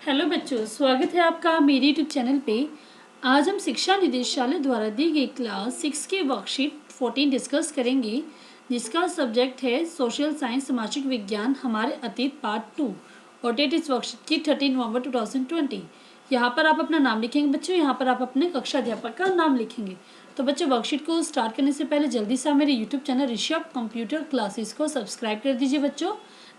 Hello बच्चों, स्वागत है आपका मेरे यूट्यूब चैनल पे। आज हम शिक्षा निदेशालय द्वारा दी गई क्लास 6 की वर्कशीट 14 डिस्कस करेंगे, जिसका सब्जेक्ट है सोशल साइंस सामाजिक विज्ञान हमारे अतीत पार्ट 2 और डेट इस वर्कशीट की 13 नवंबर 2020। यहाँ पर आप अपना नाम लिखेंगे बच्चों, यहाँ पर आप अपने कक्षा अध्यापक का नाम लिखेंगे। तो बच्चों, वर्कशीट को स्टार्ट करने से पहले जल्दी से मेरे YouTube channel Rishabh computer classes को सब्सक्राइब कर दीजिए बच्चों,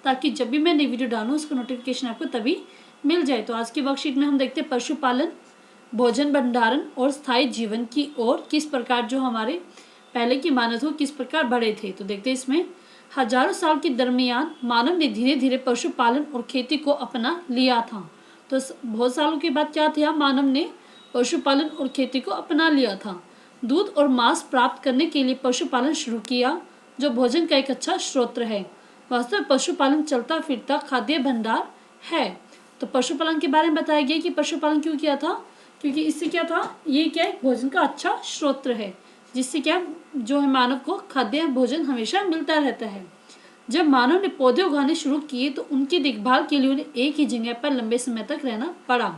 ताकि जब भी मैं नई वीडियो डालूँ उसका नोटिफिकेशन आपको तभी मिल जाए। तो आज की वर्कशीट में हम देखते हैं पशुपालन, भोजन भंडारण और स्थायी जीवन की ओर किस प्रकार जो हमारे पहले के मानव थे किस प्रकार बढ़े थे। तो देखते हैं इसमें हजारों साल के दरमियान मानव ने धीरे धीरे पशुपालन और खेती को अपना लिया था। तो बहुत सालों के बाद क्या था, मानव ने पशुपालन और खेती को अपना लिया था। दूध और मांस प्राप्त करने के लिए पशुपालन शुरू किया, जो भोजन का एक अच्छा स्रोत है। वास्तव में पशुपालन चलता फिरता खाद्य भंडार है। तो पशुपालन के बारे में बताया गया कि पशुपालन क्यों किया था, क्योंकि इससे क्या था, ये क्या है, भोजन का अच्छा स्रोत है, जिससे क्या जो है मानव को खाद्य भोजन हमेशा मिलता रहता है। जब मानव ने पौधे उगाने शुरू किए तो उनकी देखभाल के लिए उन्हें एक ही जगह पर लंबे समय तक रहना पड़ा।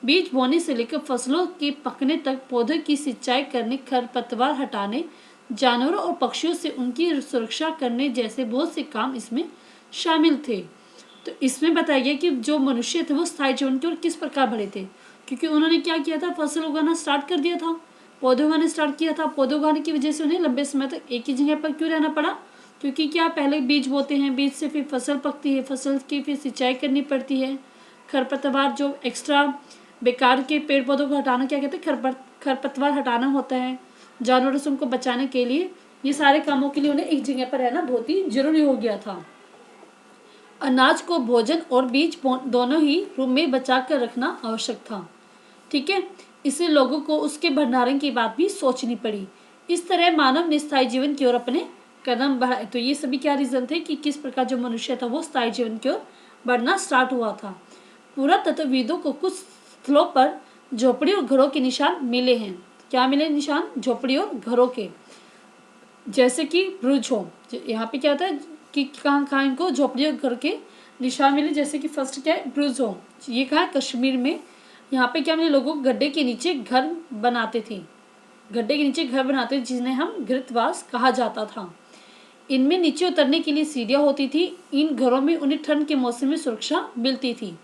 बीज बोने से लेकर फसलों के पकने तक पौधों की सिंचाई करने, खरपतवार हटाने, जानवरों और पक्षियों से उनकी सुरक्षा करने जैसे बहुत से काम इसमें शामिल थे। तो इसमें बताया गया कि जो मनुष्य थे वो स्थायी जीवन की ओर किस प्रकार बढ़े थे, क्योंकि उन्होंने क्या किया था, फसल उगाना स्टार्ट कर दिया था, पौधे उगाने स्टार्ट किया था। पौधे उगाने की वजह से उन्हें लंबे समय तक एक ही जगह पर क्यों रहना पड़ा, क्योंकि क्या पहले बीज बोते हैं, बीज से फिर फसल पकती है, फसल की फिर सिंचाई करनी पड़ती है, खरपतवार जो एक्स्ट्रा बेकार के पेड़ पौधों को हटाना क्या कहते हैं, खरपतवार हटाना होता है, जानवरों से उनको बचाने के लिए, ये सारे कामों के लिए उन्हें एक जगह पर रहना बहुत ही जरूरी हो गया था। अनाज को भोजन और बीज दोनों ही रूप में बचा कर रखना आवश्यक था, ठीक है। इसलिए लोगों को उसके भंडारण की बात भी सोचनी पड़ी। इस तरह मानव ने स्थायी जीवन की ओर अपने कदम बढ़ाए। तो ये सभी क्या रीजन थे कि किस प्रकार जो मनुष्य था वो स्थायी जीवन की ओर बढ़ना स्टार्ट हुआ था। पुरातत्वविदों को कुछ स्थलों पर झोपड़ी और घरों के निशान मिले हैं। क्या मिले निशान, झोपड़ी और घरों के, जैसे कि ब्रुज हो। यहाँ पे क्या होता है कि कहाँ कहाँ इनको झोपड़ी और घर के निशान मिले, जैसे कि फर्स्ट क्या है, ब्रुज हो। ये कहाँ है, कश्मीर में। यहाँ पे क्या मिले, लोगों गड्ढे के नीचे घर बनाते थे, गड्ढे के नीचे घर बनाते थे, जिन्हें हम घृतवास कहा जाता था। इनमें नीचे उतरने के लिए सीढ़ियाँ होती थी। इन घरों में उन्हें ठंड के मौसम में सुरक्षा मिलती थी।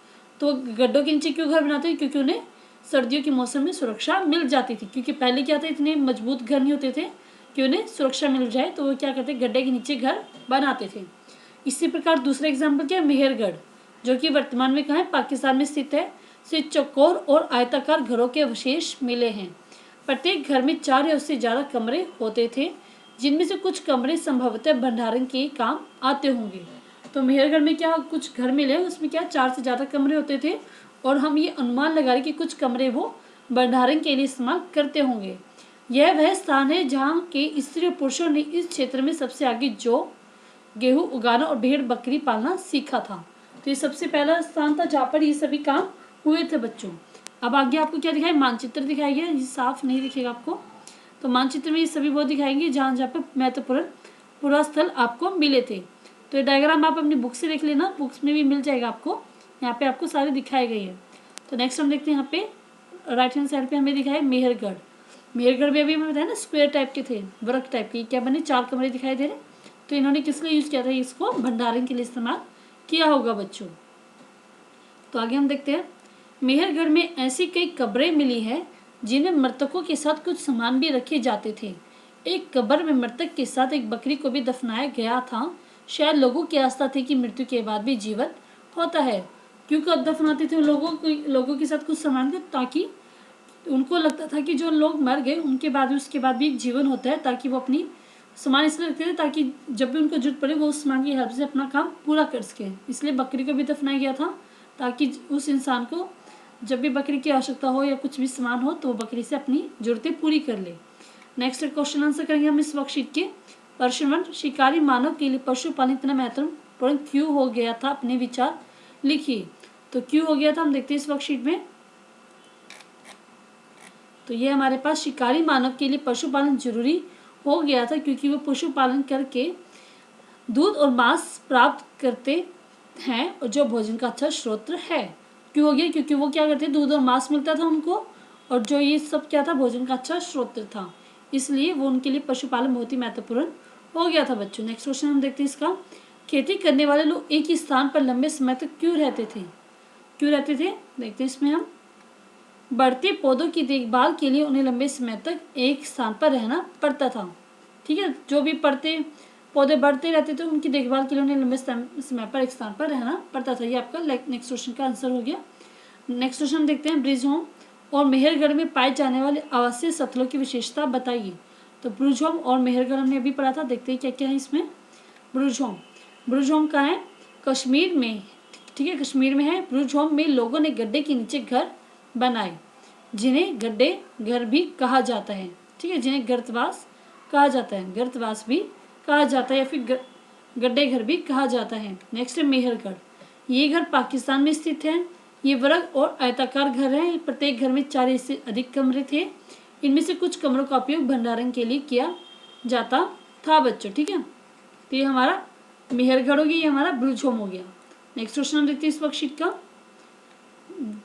तो गड्ढों के नीचे क्यों घर बनाते थे, क्योंकि उन्हें सर्दियों के मौसम में सुरक्षा मिल जाती थी। क्योंकि पहले क्या था, इतने मजबूत घर नहीं होते थे कि उन्हें सुरक्षा मिल जाए, तो वो क्या करते, गड्ढे के नीचे घर बनाते थे। इसी प्रकार दूसरा एग्जाम्पल क्या है, मेहरगढ़, जो कि वर्तमान में कहाँ है, पाकिस्तान में स्थित है। से चौकोर और आयताकार घरों के अवशेष मिले हैं। प्रत्येक घर में 4 या उससे ज़्यादा कमरे होते थे, जिनमें से कुछ कमरे संभवतः भंडारण के काम आते होंगे। तो मेहरगढ़ में क्या कुछ घर मिले, उसमें क्या 4 से ज़्यादा कमरे होते थे, और हम ये अनुमान लगा रहे कि कुछ कमरे वो भंडारण के लिए इस्तेमाल करते होंगे। यह वह स्थान है जहाँ के स्त्री और पुरुषों ने इस क्षेत्र में सबसे आगे जो गेहूं उगाना और भेड़ बकरी पालना सीखा था। तो ये सबसे पहला स्थान था जहाँ पर ये सभी काम हुए थे बच्चों। अब आगे आपको क्या दिखाए, मानचित्र दिखाया गया, ये साफ नहीं दिखेगा आपको। तो मानचित्र में ये सभी वो दिखाएंगे जहाँ जहाँ पर महत्वपूर्ण पुरास्थल आपको मिले थे। तो ये डायग्राम आप अपनी बुक से देख लेना, बुक्स में भी मिल जाएगा आपको, यहाँ पे आपको सारे दिखाए गए हैं। तो नेक्स्ट हम देखते हैं, यहाँ पे राइट हैंड साइड पे हमें दिखाए मेहरगढ़। मेहरगढ़ में अभी हमें बताया ना, स्क्वायर टाइप के थे, वर्क टाइप के, क्या बने, 4 कमरे दिखाई दे रहे। तो इन्होंने किस लिए यूज़ किया था, इसको भंडारण के लिए इस्तेमाल किया होगा बच्चों। तो आगे हम देखते हैं, मेहरगढ़ में ऐसी कई कब्रें मिली है जिनमें मृतकों के साथ कुछ सामान भी रखे जाते थे। एक कब्र में मृतक के साथ एक बकरी को भी दफनाया गया था। शायद लोगों की आस्था थी कि मृत्यु के बाद भी जीवन होता है। क्यों कब दफनाते थे लोगों के साथ कुछ सामान को, ताकि उनको लगता था कि जो लोग मर गए उनके बाद उसके बाद भी जीवन होता है, ताकि वो अपनी सामान इसलिए रखते थे ताकि जब भी उनको जरूरत पड़े वो उस सामान की हेल्प से अपना काम पूरा कर सके। इसलिए बकरी को भी दफनाया गया था, ताकि उस इंसान को जब भी बकरी की आवश्यकता हो या कुछ भी सामान हो तो वो बकरी से अपनी जरूरतें पूरी कर ले। नेक्स्ट क्वेश्चन आंसर करेंगे हम इस वर्कशीट के। प्रश्न 1, शिकारी मानव के लिए पशुपालन इतना महत्वपूर्ण क्यों हो गया था, अपने विचार लिखिए। तो क्यों हो गया था, हम देखते हैं इस वर्कशीट में। तो ये हमारे पास शिकारी मानव के लिए पशुपालन जरूरी हो गया था, क्योंकि वो पशुपालन करके दूध और मांस प्राप्त करते हैं, और जो भोजन का अच्छा स्रोत है। क्यों हो गया? क्योंकि वो क्या करते, दूध और मांस मिलता था उनको, और जो ये सब क्या था, भोजन का अच्छा स्रोत था, इसलिए वो उनके लिए पशुपालन बहुत ही महत्वपूर्ण हो गया था बच्चों। नेक्स्ट क्वेश्चन हम देखते हैं इसका। खेती करने वाले लोग एक ही स्थान पर लंबे समय तक क्यों रहते थे? क्यों रहते थे? देखते हैं इसमें हम। बढ़ते पौधों की देखभाल के लिए उन्हें लंबे समय तक एक स्थान पर रहना पड़ता था। ठीक है, जो भी पौधे बढ़ते रहते थे, उनकी देखभाल के लिए उन्हें लंबे समय पर एक स्थान पर रहना पड़ता था। ये आपका नेक्स्ट क्वेश्चन का आंसर हो गया। नेक्स्ट क्वेश्चन देखते हैं। ब्रिज होम और मेहरगढ़ में पाए जाने वाले आवासीय स्थलों की विशेषता बताइए। तो ब्रिज होम और मेहरगढ़ हमने अभी पढ़ा था। देखते हैं क्या क्या है इसमें। ब्रिज होम कहाँ है? कश्मीर में। ठीक है, कश्मीर में है। ब्रिज होम में लोगों ने गड्ढे के नीचे घर बनाए, जिन्हें गड्ढे घर भी कहा जाता है। ठीक है, जिन्हें गर्तवास कहा जाता है, गर्तवास भी कहा जाता है, या फिर गड्ढे घर भी कहा जाता है। नेक्स्ट है मेहरगढ़। ये घर पाकिस्तान में स्थित है। ये वर्ग और आयताकार घर है। प्रत्येक घर में 4 से अधिक कमरे थे। इनमें से कुछ कमरों का उपयोग भंडारण के लिए किया जाता था बच्चों। ठीक है, तो ये हमारा मेहरगढ़ हो गया, ये हमारा ब्रिज होम हो गया। नेक्स्ट क्वेश्चन हम देखते हैं इस वर्कशीट का।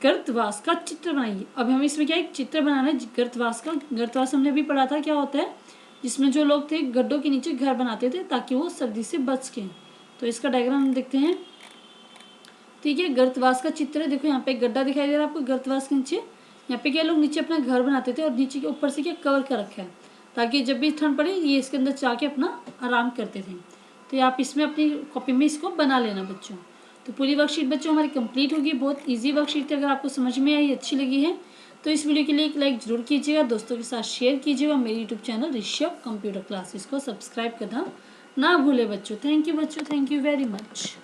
गर्तवास का चित्र बनाइए। अब हमें इसमें क्या एक चित्र बनाना है गर्तवास का। गर्तवास हमने अभी पढ़ा था क्या होता है, जिसमें जो लोग थे गड्ढों के नीचे घर बनाते थे ताकि वो सर्दी से बच सकें। तो इसका डायग्राम हम देखते हैं। ठीक है, गर्तवास का चित्र है। देखो यहाँ पे एक गड्ढा दिखाई दे रहा है आपको गर्तवास के नीचे। यहाँ पे क्या लोग नीचे अपना घर बनाते थे और नीचे के ऊपर से क्या कवर कर रखा है, ताकि जब भी ठंड पड़े ये इसके अंदर जाके अपना आराम करते थे। तो आप इसमें अपनी कॉपी में इसको बना लेना बच्चों। तो पूरी वर्कशीट बच्चों हमारी कंप्लीट होगी। बहुत इजी वर्कशीट थी। अगर आपको समझ में आई, अच्छी लगी है, तो इस वीडियो के लिए एक लाइक जरूर कीजिएगा, दोस्तों के साथ शेयर कीजिएगा। मेरे YouTube channel Rishabh computer classes को सब्सक्राइब करना ना भूले बच्चों। थैंक यू बच्चों, थैंक यू वेरी मच।